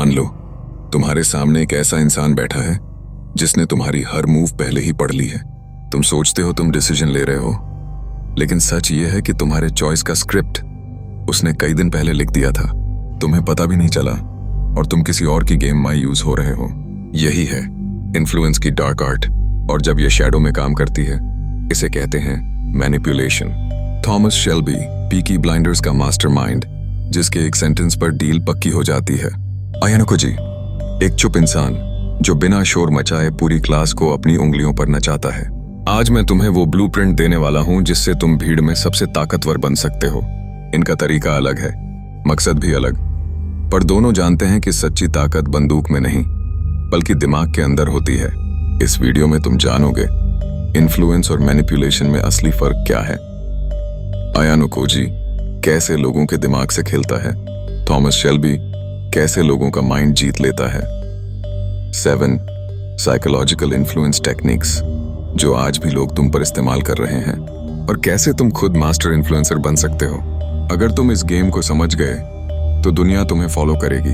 मान लो तुम्हारे सामने एक ऐसा इंसान बैठा है जिसने तुम्हारी हर मूव पहले ही पढ़ ली है। तुम सोचते हो तुम डिसीजन ले रहे हो, लेकिन सच ये है कि तुम्हारे चॉइस का स्क्रिप्ट उसने कई दिन पहले लिख दिया था। तुम्हें पता भी नहीं चला और तुम किसी और की गेम में यूज हो रहे हो। यही है इन्फ्लुएंस की डार्क आर्ट, और जब यह शैडो में काम करती है इसे कहते हैं manipulation. Thomas Shelby, Peaky blinders का मास्टरमाइंड, जिसके एक सेंटेंस पर डील पक्की हो जाती है। आयानुको जी, एक चुप इंसान जो बिना शोर मचाए पूरी क्लास को अपनी उंगलियों पर नचाता है। आज मैं तुम्हें वो ब्लूप्रिंट देने वाला हूं जिससे तुम भीड़ में सबसे ताकतवर बन सकते हो। इनका तरीका अलग है, मकसद भी अलग, पर दोनों जानते हैं कि सच्ची ताकत बंदूक में नहीं बल्कि दिमाग के अंदर होती है। इस वीडियो में तुम जानोगे इन्फ्लुएंस और मैनिपुलेशन में असली फर्क क्या है, आयानुको जी कैसे लोगों के दिमाग से खेलता है, थॉमस शेल्बी कैसे लोगों का माइंड जीत लेता है। 7 साइकोलॉजिकल इन्फ्लुएंस टेक्निक्स जो आज भी लोग तुम पर इस्तेमाल कर रहे हैं, और कैसे तुम खुद मास्टर इन्फ्लुएंसर बन सकते हो। अगर तुम इस गेम को समझ गए तो दुनिया तुम्हें फॉलो करेगी,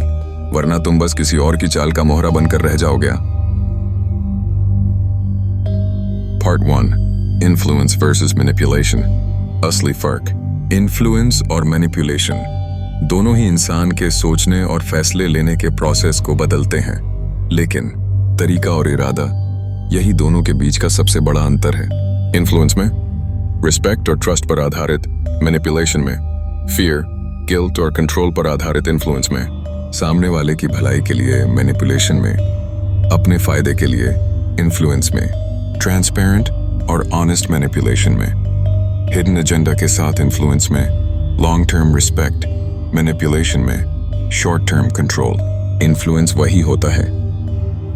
वरना तुम बस किसी और की चाल का मोहरा बनकर रह जाओगे। Part 1, influence versus manipulation. असली फर्क। इन्फ्लुएंस और मैनिपुलेशन दोनों ही इंसान के सोचने और फैसले लेने के प्रोसेस को बदलते हैं, लेकिन तरीका और इरादा यही दोनों के बीच का सबसे बड़ा अंतर है। इन्फ्लुएंस में रिस्पेक्ट और ट्रस्ट पर आधारित, मैनिपुलेशन में फियर, गिल्ट और कंट्रोल पर आधारित। इन्फ्लुएंस में सामने वाले की भलाई के लिए, मैनिपुलेशन में अपने फायदे के लिए। इन्फ्लुएंस में ट्रांसपेरेंट और ऑनेस्ट, मैनिपुलेशन में हिडन एजेंडा के साथ। इन्फ्लुएंस में लॉन्ग टर्म रिस्पेक्ट, मैनिपुलेशन में शॉर्ट टर्म कंट्रोल। इन्फ्लुएंस वही होता है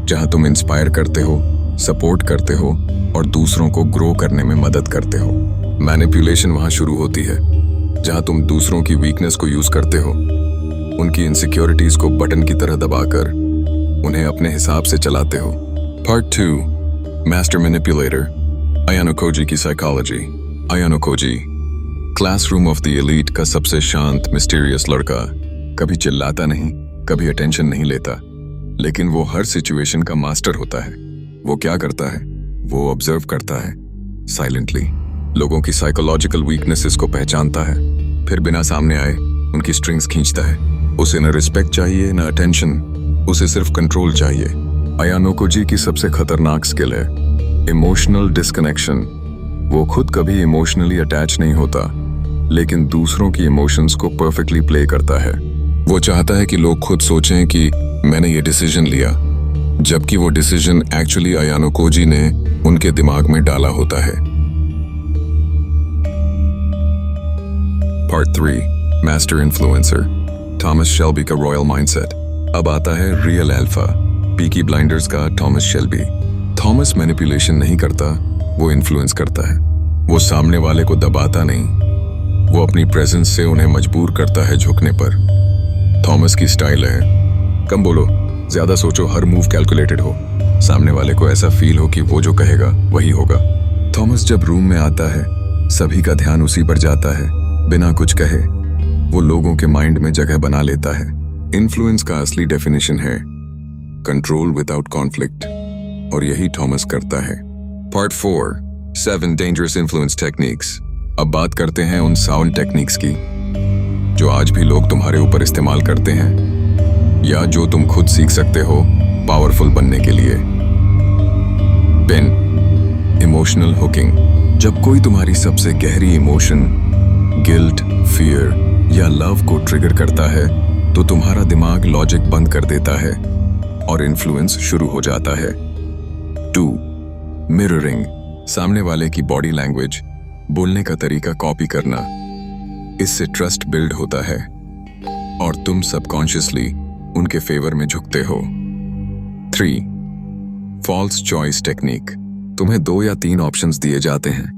जहां तुम इंस्पायर करते हो, सपोर्ट करते हो और दूसरों को ग्रो करने में मदद करते हो। मैनिपुलेशन वहां शुरू होती है जहां तुम दूसरों की वीकनेस को यूज करते हो, उनकी इनसिक्योरिटीज को बटन की तरह दबाकर उन्हें अपने हिसाब से चलाते हो। Part 2, master manipulator. Ayanokoji की psychology. Ayanokoji classroom of the elite का सबसे शांत, मिस्टीरियस लड़का। कभी चिल्लाता नहीं, कभी अटेंशन नहीं लेता, लेकिन वो हर सिचुएशन का मास्टर होता है। वो क्या करता है? वो ऑब्जर्व करता है साइलेंटली, लोगों की साइकोलॉजिकल वीकनेसेस को पहचानता है, फिर बिना सामने आए उनकी स्ट्रिंग्स खींचता है। उसे न रिस्पेक्ट चाहिए न अटेंशन, उसे सिर्फ कंट्रोल चाहिए। आयानुको जी की सबसे खतरनाक स्किल है इमोशनल डिस्कनेक्शन। वो खुद कभी इमोशनली अटैच नहीं होता, लेकिन दूसरों की इमोशंस को परफेक्टली प्ले करता है। वो चाहता है कि लोग खुद सोचें कि मैंने ये डिसीजन लिया, जबकि वो डिसीजन एक्चुअली आयानुको जी ने उनके दिमाग में डाला होता है। Part 3, master influencer. Thomas Shelby का रॉयल माइंडसेट। अब आता है रियल अल्फा, पीकी ब्लाइंडर्स का थॉमस शेल्बी। थॉमस मैनिपुलेशन नहीं करता, वो इन्फ्लुएंस करता है। वो सामने वाले को दबाता नहीं, वो अपनी प्रेजेंस से उन्हें मजबूर करता है झुकने पर। थॉमस की स्टाइल है कम बोलो, ज्यादा सोचो, हर मूव कैलकुलेटेड हो, सामने वाले को ऐसा फील हो कि वो जो कहेगा वही होगा। थॉमस जब रूम में आता है सभी का ध्यान उसी पर जाता है, बिना कुछ कहे वो लोगों के माइंड में जगह बना लेता है। इन्फ्लुएंस का असली डेफिनेशन है कंट्रोल विदाउट कॉन्फ्लिक्ट, और यही थॉमस करता है। Part 4, 7 dangerous influence techniques. अब बात करते हैं उन साउंड टेक्निक्स की जो आज भी लोग तुम्हारे ऊपर इस्तेमाल करते हैं, या जो तुम खुद सीख सकते हो पावरफुल बनने के लिए। Pin, emotional hooking. जब कोई तुम्हारी सबसे गहरी इमोशन, गिल्ट, फियर या लव को ट्रिगर करता है तो तुम्हारा दिमाग लॉजिक बंद कर देता है और इन्फ्लुएंस शुरू हो जाता है। 2, मिररिंग। सामने वाले की बॉडी लैंग्वेज, बोलने का तरीका कॉपी करना। इससे ट्रस्ट बिल्ड होता है और तुम सबकॉन्शियसली उनके फेवर में झुकते हो। 3, फॉल्स चॉइस टेक्निक। तुम्हें 2 या 3 ऑप्शंस दिए जाते हैं,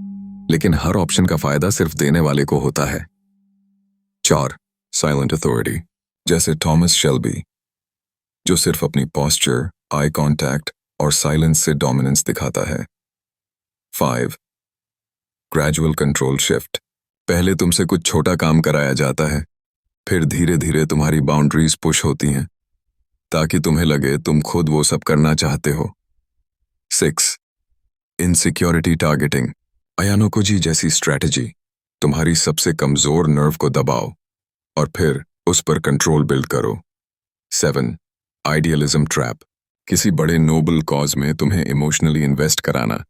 लेकिन हर ऑप्शन का फायदा सिर्फ देने वाले को होता है। 4, साइलेंट अथॉरिटी। जैसे थॉमस शेल्बी जो सिर्फ अपनी पोस्चर, आई कांटेक्ट और साइलेंस से डोमिनेंस दिखाता है। 5, ग्रेजुअल कंट्रोल शिफ्ट। पहले तुमसे कुछ छोटा काम कराया जाता है, फिर धीरे धीरे तुम्हारी बाउंड्रीज पुश होती हैं। ताकि तुम्हें लगे तुम खुद वो सब करना चाहते हो। 6. Insecurity targeting. अयानोकोजी जैसी स्ट्रैटेजी तुम्हारी सबसे कमजोर नर्व को दबाओ और फिर उस पर कंट्रोल बिल्ड करो। 7. Idealism trap. किसी बड़े नोबल कॉज में तुम्हें इमोशनली इन्वेस्ट कराना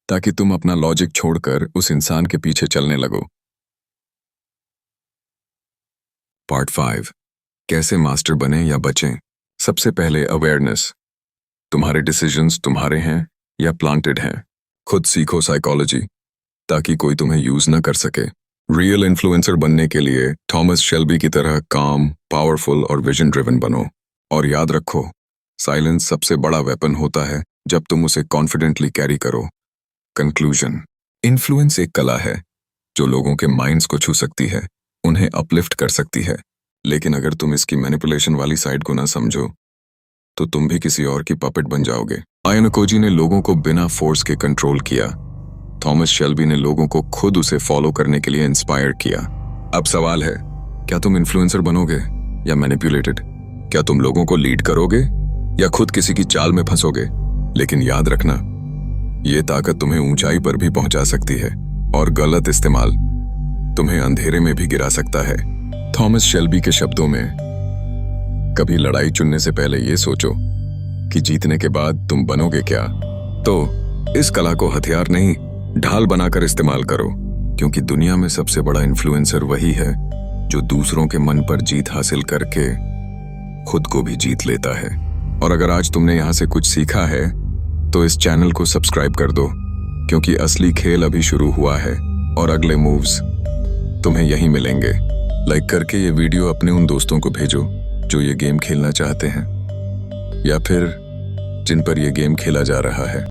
ताकि तुम अपना लॉजिक छोड़कर उस इंसान के पीछे चलने लगो। पार्ट 5, कैसे मास्टर बने या बचें। सबसे पहले अवेयरनेस। तुम्हारे डिसीजंस तुम्हारे हैं या प्लांटेड हैं। खुद सीखो साइकोलॉजी ताकि कोई तुम्हें यूज ना कर सके। रियल इन्फ्लुएंसर बनने के लिए थॉमस शेल्बी की तरह काम, पावरफुल और विजन ड्रिवन बनो। और याद रखो, साइलेंस सबसे बड़ा वेपन होता है जब तुम उसे कॉन्फिडेंटली कैरी करो। कंक्लूजन। इन्फ्लुएंस एक कला है जो लोगों के माइंड्स को छू सकती है, उन्हें अपलिफ्ट कर सकती है, लेकिन अगर तुम इसकी मैनिपुलेशन वाली साइड को ना समझो तो तुम भी किसी और की पपेट बन जाओगे। आयानोकोजी ने लोगों को बिना फोर्स के कंट्रोल किया। थॉमस शेल्बी ने लोगों को खुद उसे फॉलो करने के लिए इंस्पायर किया। अब सवाल है, क्या तुम इन्फ्लुएंसर बनोगे या मैनिपुलेटेड? क्या तुम लोगों को लीड करोगे या खुद किसी की चाल में फंसोगे? लेकिन याद रखना, ये ताकत तुम्हें ऊंचाई पर भी पहुंचा सकती है और गलत इस्तेमाल तुम्हें अंधेरे में भी गिरा सकता है। थॉमस शेल्बी के शब्दों में, कभी लड़ाई चुनने से पहले ये सोचो कि जीतने के बाद तुम बनोगे क्या। तो इस कला को हथियार नहीं, ढाल बनाकर इस्तेमाल करो, क्योंकि दुनिया में सबसे बड़ा इन्फ्लुएंसर वही है जो दूसरों के मन पर जीत हासिल करके खुद को भी जीत लेता है। और अगर आज तुमने यहाँ से कुछ सीखा है तो इस चैनल को सब्सक्राइब कर दो, क्योंकि असली खेल अभी शुरू हुआ है और अगले मूव्स तुम्हें यहीं मिलेंगे। लाइक करके ये वीडियो अपने उन दोस्तों को भेजो जो ये गेम खेलना चाहते हैं या फिर जिन पर ये गेम खेला जा रहा है।